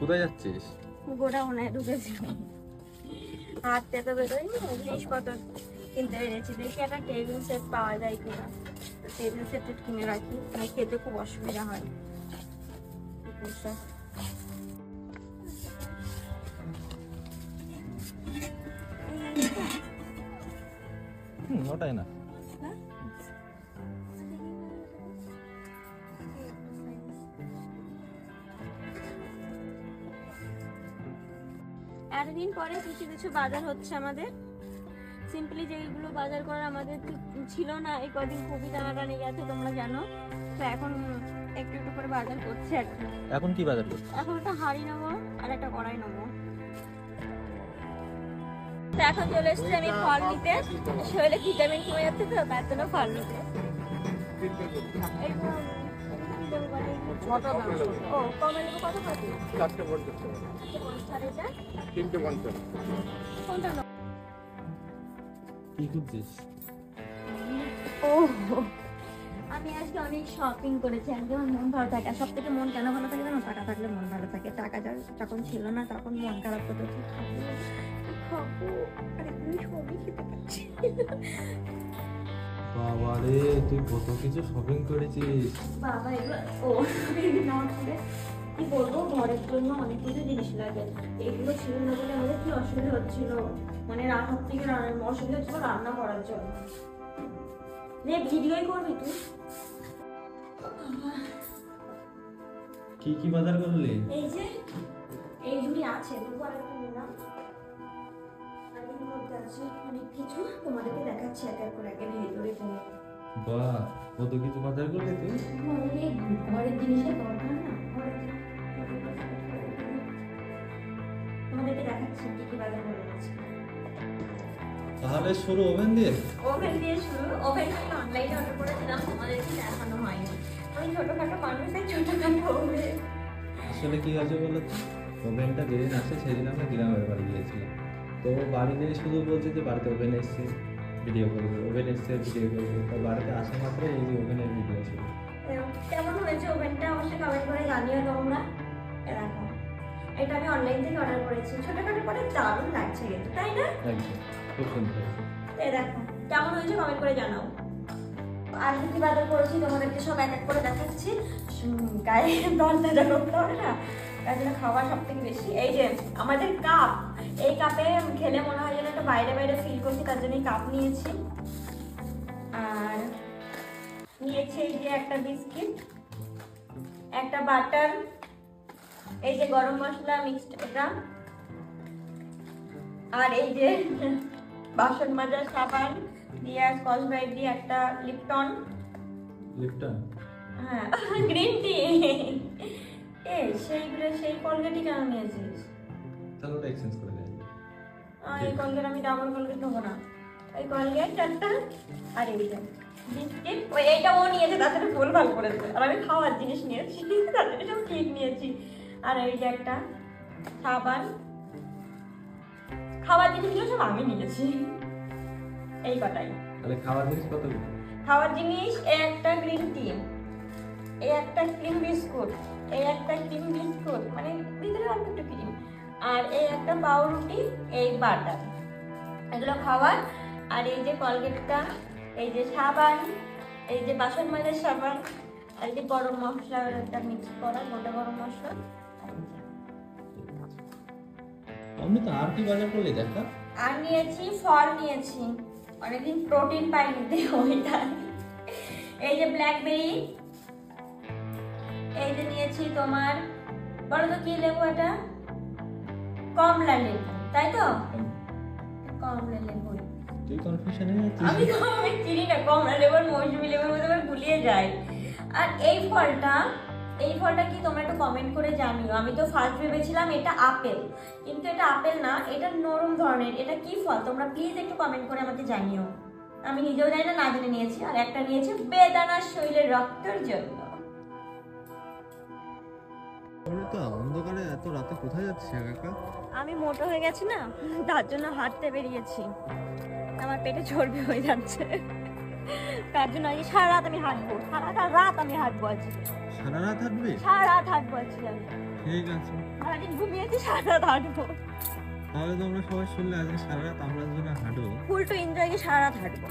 কোথায় যাচ্ছিস? গোডাউনে ঢুকেছি, হাঁটতে তো বেরোয়নি, জিনিসপত্র কিনতে বেরিয়েছি। দেখি একটা টেবিল সেট পাওয়া যায় কিনা, টেবিল সেট কিনে রাখি, মানে খেতে খুব অসুবিধা হয়। ওটাই না। এতদিন পরে কিছু কিছু বাজার হচ্ছে আমাদের। সিম্পলি যেগুলো বাজার করা আমাদের ছিল না, এই কদিন খুবই টানাটানি গেছে তোমরা জানো, তো এখন একটু একটু করে বাজার করছে আর কি। এখন কি বাজার করছিস? এখন একটা হাঁড়ি নেবো আর একটা কড়াই নেবো। তো এখন চলে এসেছি আমি ফল নিতে, শরীরে ভিটামিন কমে যাচ্ছে তো তার জন্য ফল নিতে। ও কমলালেবু কত পাচ্ছি? 350 কোনটা? কি করছিস? ও আমি আজকে অনেক শপিং করেছি, আজকে আমার মন ভালো থাকে। আর সব থেকে মন কেন ভালো থাকে জানো? টাকা থাকলে মন ভালো থাকে। টাকা যখন ছিল না তখন মন খারাপ হতো, কি খাবো কি খাবো, আরে তুমি সবই খেতে পাচ্ছি। বাবা রে, তুই কত কিছু শপিং করেছিস। বাবা এগুলো ও না করে কি বলবো, ঘরের জন্য অনেক কিছু জিনিস লাগে। এগুলো ছিল না বলে আমাদের কি অসুবিধা হচ্ছিল, মানে রান্নার থেকে অসুবিধা হচ্ছিল রান্না করার জন্য। ভিডিওই করবি তুই? কি কি বাজার করলি? এই যে এই ঝুড়ি আছে, দেখবো আরেকটা নিলাম, আর এর মধ্যে আছে অনেক কিছু, তোমাদেরকে দেখাচ্ছি এক এক করে, আগে ভেতরে যাই। বাহ, কত কিছু বাজার করলি তুই। অনেক ঘরের জিনিসের দরকার না, তোমাদেরকে দেখাচ্ছি কি কি বাজার করে আছে। তাহলে শুরু ওভেন দিয়ে। ওভেন দিয়ে শুরু। ওভেন আমি অনলাইনে অর্ডার করেছিলাম, তোমাদেরকে দেখানো হয়নি। আমি ছোটখাটো মানুষের ছোটখাটো ওভেন। আসলে কি হয়েছে বলো তো, ওভেনটা যেদিন আসে সেদিন আমরা গ্রামের বাড়ি গিয়েছিলাম। তো বাড়িতে শুধু বলছে যে বাড়িতে ওভেন এসছে ভিডিও করবে, ওভেন এসছে ভিডিও করবে। তো বাড়িতে আসা মাত্র এই যে ওভেনের ভিডিও ছিল। কেমন হয়েছে ওভেনটা অবশ্যই কমেন্ট করে জানিও তোমরা। দেখো এটা আমি অনলাইন থেকে অর্ডার করেছি, ছোটখাটো করে দারুণ লাগছে কিন্তু, তাই না? একদম খুব সুন্দর। এই দেখো কেমন হয়েছে কমেন্ট করে জানাও। আর কি বাজার করেছি তোমাদেরকে সব এক এক করে দেখাচ্ছি। গায়ে দরজা করতে হবে না, তার জন্য খাওয়া সব থেকে বেশি। এই যে আমাদের কাপ, এই কাপে খেলে মনে হয় যেন একটা বাইরে বাইরে ফিল করছি, তার জন্য কাপ নিয়েছি। আর নিয়েছি এই যে একটা বিস্কিট, একটা বাটার, এই যে গরম মশলা মিক্সড এটা, আর এই যে বাসন মাজার সাবান দিয়ে আর স্কচ ব্রাইট দিয়ে একটা লিপটন। হ্যাঁ গ্রিন টি। সেই কলগেটই কেন নিয়েছিস? তাহলে ওটা এক্সচেঞ্জ করে দেয়। এই কলগেট আমি ডাবল কলগেট নেবো না, এই কলগেট একটা, আর এই যে বিস্কিট। এইটা ও নিয়েছে, তার সাথে ফুল ভাল করে দেবে। আর আমি খাওয়ার জিনিস নিয়েছি, তার সাথে সব ঠিক নিয়েছি। আর এই যে একটা সাবান, খাওয়ার জিনিসগুলো সব আমি নিয়েছি। এই কটাই। তাহলে খাওয়ার জিনিস কতগুলো? খাওয়ার জিনিস এই একটা গ্রিন টি, এই একটা ক্রিম বিস্কুট, এই একটা ক্রিম বিস্কুট মানে ভিতরে অল্প একটু ক্রিম, আর এই একটা পাউরুটি, এই বাটার, এগুলো খাওয়ার। আর এই যে কলগেটটা, এই যে সাবান, এই যে বাসন মাজার সাবান, আর এই যে গরম মশলাটা মিক্স করা গোটা গরম মশলা। আমি তো আর কি বাজার করলি দেখা। আর নিয়েছি ফল নিয়েছি, অনেকদিন প্রোটিন পাইনি ওইটা। এই যে ব্ল্যাকবেরি, এই যে নিয়েছি তোমার বলো তো কি লেবু এটা, কমলা লেবু, তাই তো? কমলা লেবু। তুই কনফিউশনে যাচ্ছিস। আমি চিনি না কমলা লেবুর মৌসুমী লেবুর মধ্যে আবার গুলিয়ে যায়। আর এই ফলটা কি তোমরা একটু কমেন্ট করে জানিও। আমি তো ফার্স্ট ভেবেছিলাম এটা আপেল, কিন্তু এটা আপেল না, এটা নরম ধরনের। এটা কি ফল তোমরা প্লিজ একটু কমেন্ট করে আমাকে জানিও। আমি নিজেও জানি না জেনে নিয়েছি। আর একটা নিয়েছি বেদানা, শরীরের রক্তের জন্য। অন্ধকারে এত রাতে কোথায় যাচ্ছিস একা? আমি মোটো হয়ে গেছি না, তার জন্য হাঁটতে বেরিয়েছি। আমার পেটে চর্বি হয়ে যাচ্ছে, তার জন্য আজকে সারা রাত আমি হাঁটবো, সারাটা রাত আমি হাঁটবো আজকে। সারা রাত হাঁটবি? সারা রাত হাঁটবো আজকে আমি। ঠিক আছে, সারাদিন ঘুমিয়েছি, সারা রাত হাঁটবো। তাহলে তোমরা সবাই শুনলে আজকে সারা রাত আমরা দুজনে হাঁটবো। ফুল টু এনজয় সারা রাত হাঁটবো।